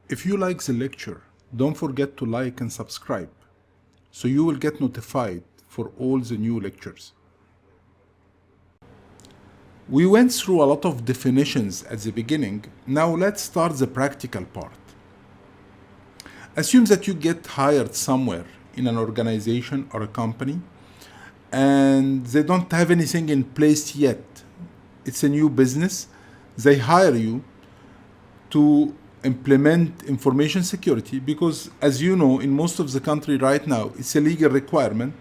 If you like the lecture, don't forget to like and subscribe so you will get notified for all the new lectures. We went through a lot of definitions at the beginning. Now let's start the practical part. Assume that you get hired somewhere in an organization or a company and they don't have anything in place yet. It's a new business. They hire you to implement information security because, as you know, in most of the country right now, it's a legal requirement.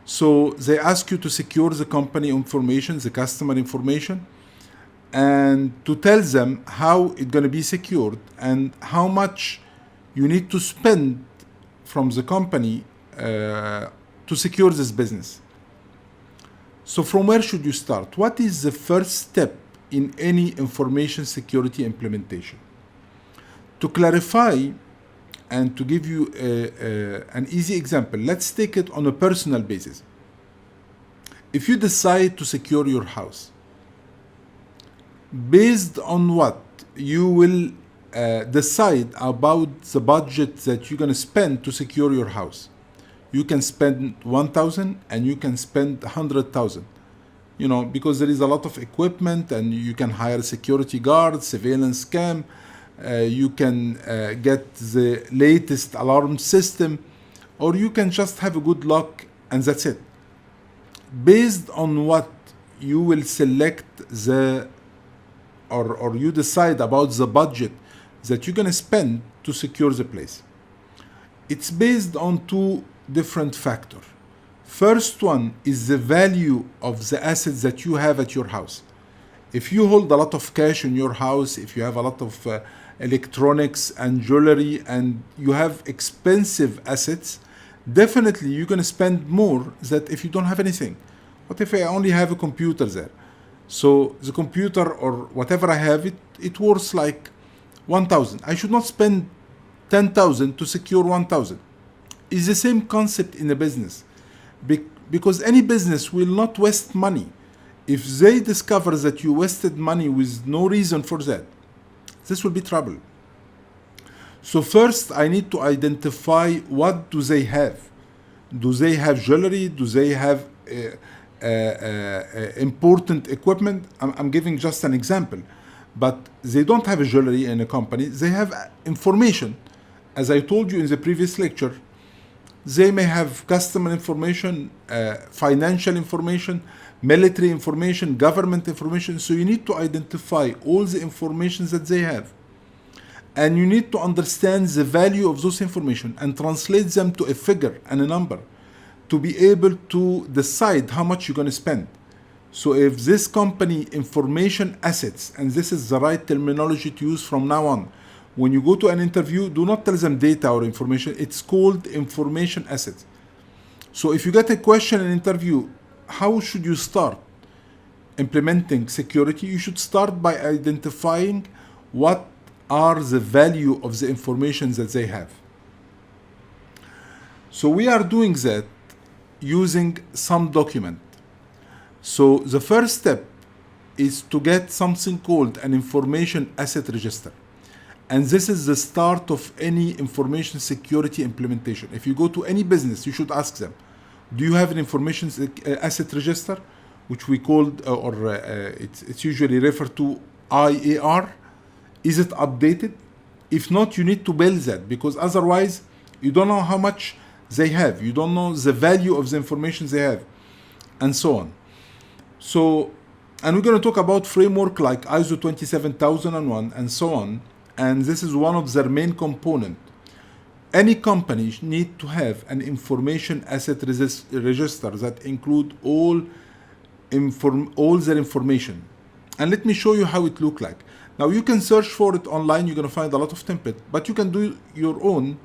So they ask you to secure the company information, the customer information, and to tell them how it's going to be secured and how much you need to spend from the company to secure this business. So from where should you start? What is the first step in any information security implementation? To clarify and to give you an easy example, let's take it on a personal basis. If you decide to secure your house, based on what you will decide about the budget that you're going to spend to secure your house. You can spend 1,000 and you can spend 100,000. Because there is a lot of equipment and you can hire security guards, surveillance cam, you can get the latest alarm system, or you can just have a good luck and that's it. Based on what you will select or you decide about the budget that you're going to spend to secure the place. It's based on two different factors. First one is the value of the assets that you have at your house. If you hold a lot of cash in your house, if you have a lot of electronics and jewelry and you have expensive assets, definitely you're going to spend more than if you don't have anything. What if I only have a computer there? So the computer or whatever I have, it worth like 1,000. I should not spend 10,000 to secure 1,000. It's the same concept in a business. Because any business will not waste money. If they discover that you wasted money with no reason for that, this will be trouble. So first, I need to identify what do they have. Do they have jewelry? Do they have important equipment? I'm giving just an example. But they don't have a jewelry in a company. They have information. As I told you in the previous lecture, they may have customer information, financial information, military information, government information. So you need to identify all the information that they have. And you need to understand the value of those information and translate them to a figure and a number to be able to decide how much you're going to spend. So if this company information assets, and this is the right terminology to use from now on, when you go to an interview, do not tell them data or information. It's called information assets. So if you get a question in an interview, how should you start implementing security? You should start by identifying what are the value of the information that they have. So we are doing that using some document. So the first step is to get something called an information asset register. And this is the start of any information security implementation. If you go to any business, you should ask them, do you have an information asset register, which we called, it's usually referred to IAR? Is it updated? If not, you need to build that, because otherwise you don't know how much they have. You don't know the value of the information they have, and so on. So, and we're going to talk about framework like ISO 27001 and so on. And this is one of their main components. Any company need to have an information asset register that include all their information. And let me show you how it look like. Now you can search for it online. You're going to find a lot of templates, but you can do your own.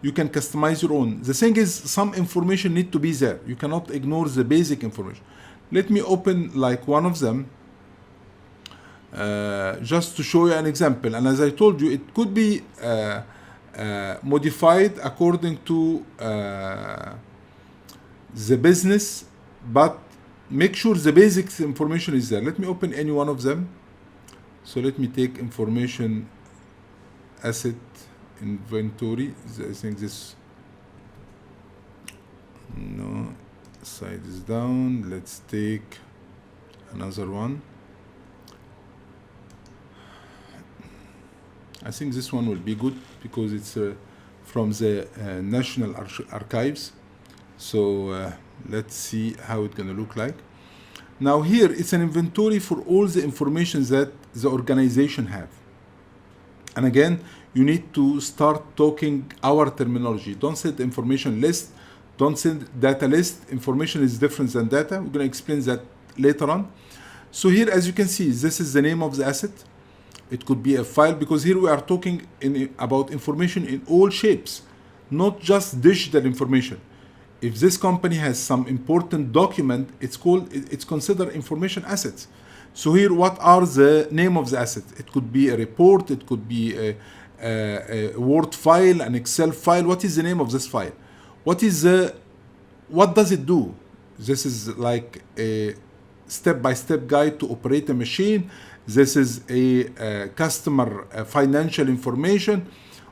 You can customize your own. The thing is, some information need to be there. You cannot ignore the basic information. Let me open like one of them. Just to show you an example, and as I told you, it could be modified according to the business, but make sure the basic information is there. Let me open any one of them. So let me take information asset inventory. I think this, no, side is down. Let's take another one. I think this one will be good because it's from the National Archives. So let's see how it's going to look like. Now here it's an inventory for all the information that the organization have. And again, you need to start talking our terminology. Don't say information list, don't say data list. Information is different than data. We're going to explain that later on. So here, as you can see, this is the name of the asset. It could be a file, because here we are talking about information in all shapes, not just digital information. If this company has some important document, it's considered information assets. So here, what are the name of the asset? It could be a report, it could be a Word file, an Excel file. What is the name of this file? What does it do? This is like a step-by-step guide to operate a machine. This is a customer financial information.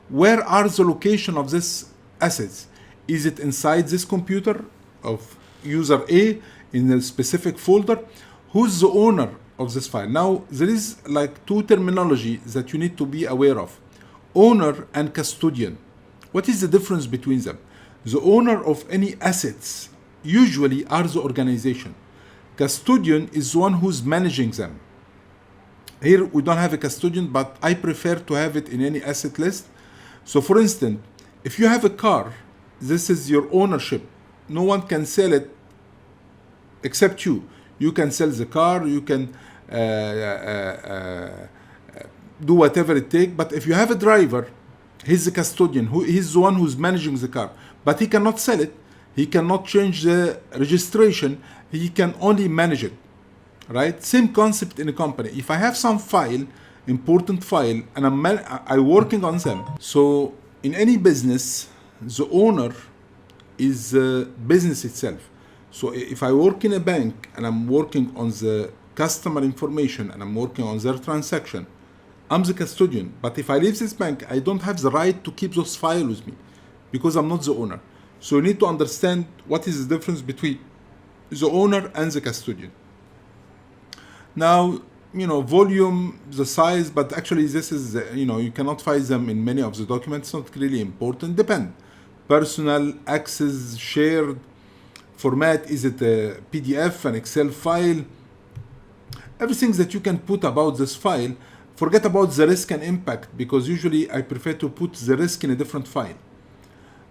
Where are the location of this assets? Is it inside this computer of user A in a specific folder? Who's the owner of this file? Now, there is like two terminology that you need to be aware of. Owner and custodian. What is the difference between them? The owner of any assets usually are the organization. Custodian is the one who's managing them. Here we don't have a custodian, but I prefer to have it in any asset list. So for instance, if you have a car, this is your ownership. No one can sell it except you. You can sell the car, you can do whatever it takes. But if you have a driver, he's the custodian. He's the one who's managing the car. But he cannot sell it. He cannot change the registration. He can only manage it. Right? Same concept in a company. If I have some file, important file, and I'm working on them. So in any business, the owner is the business itself. So if I work in a bank and I'm working on the customer information and I'm working on their transaction, I'm the custodian. But if I leave this bank, I don't have the right to keep those files with me because I'm not the owner. So you need to understand what is the difference between the owner and the custodian. Now, volume, the size, but actually this is, you cannot find them in many of the documents. It's not really important. Depend. Personal, access, shared, format, is it a PDF, an Excel file? Everything that you can put about this file. Forget about the risk and impact, because usually I prefer to put the risk in a different file.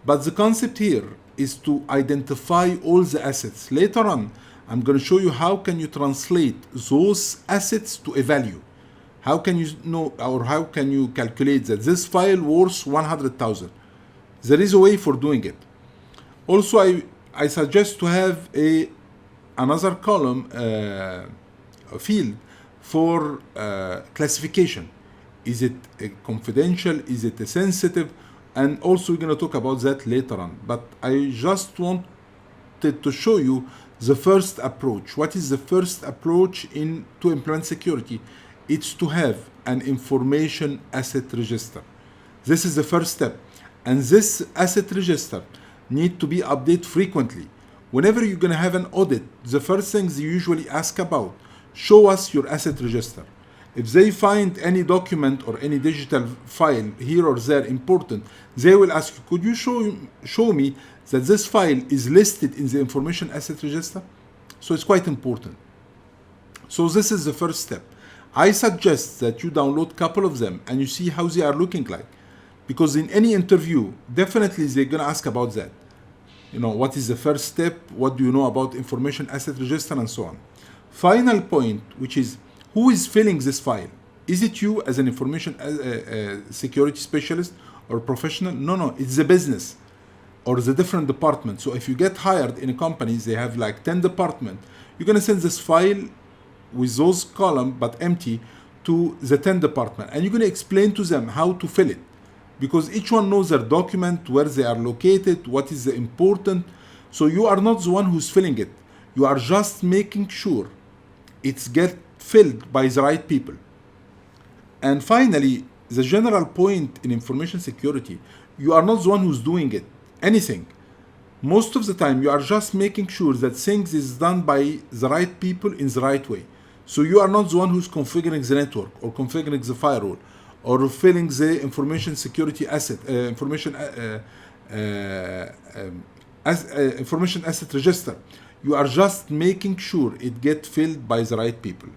But the concept here is to identify all the assets. Later on, I'm going to show you how can you translate those assets to a value. How can you know, or how can you calculate that this file worth 100,000? There is a way for doing it. Also, I suggest to have another column, a field for classification. Is it confidential? Is it sensitive? And also we're going to talk about that later on. But I just wanted to show you the first approach. What is the first approach to implement security? It's to have an information asset register. This is the first step. And this asset register need to be updated frequently. Whenever you're going to have an audit, the first things you usually ask about, show us your asset register. If they find any document or any digital file here or there important, they will ask you, could you show me that this file is listed in the information asset register? So it's quite important. So this is the first step. I suggest that you download a couple of them and you see how they are looking like. Because in any interview, definitely they're going to ask about that. What is the first step? What do you know about information asset register and so on? Final point, which is, who is filling this file? Is it you as an information security specialist or professional? No, it's the business or the different department. So if you get hired in a company, they have like 10 departments, you're going to send this file with those columns but empty to the 10 department, and you're going to explain to them how to fill it, because each one knows their document, where they are located, what is the important. So you are not the one who's filling it. You are just making sure it's get filled by the right people. And finally, the general point in information security, you are not the one who's doing it, anything. Most of the time, you are just making sure that things is done by the right people in the right way. So you are not the one who's configuring the network or configuring the firewall or filling the information security asset, information asset register. You are just making sure it gets filled by the right people.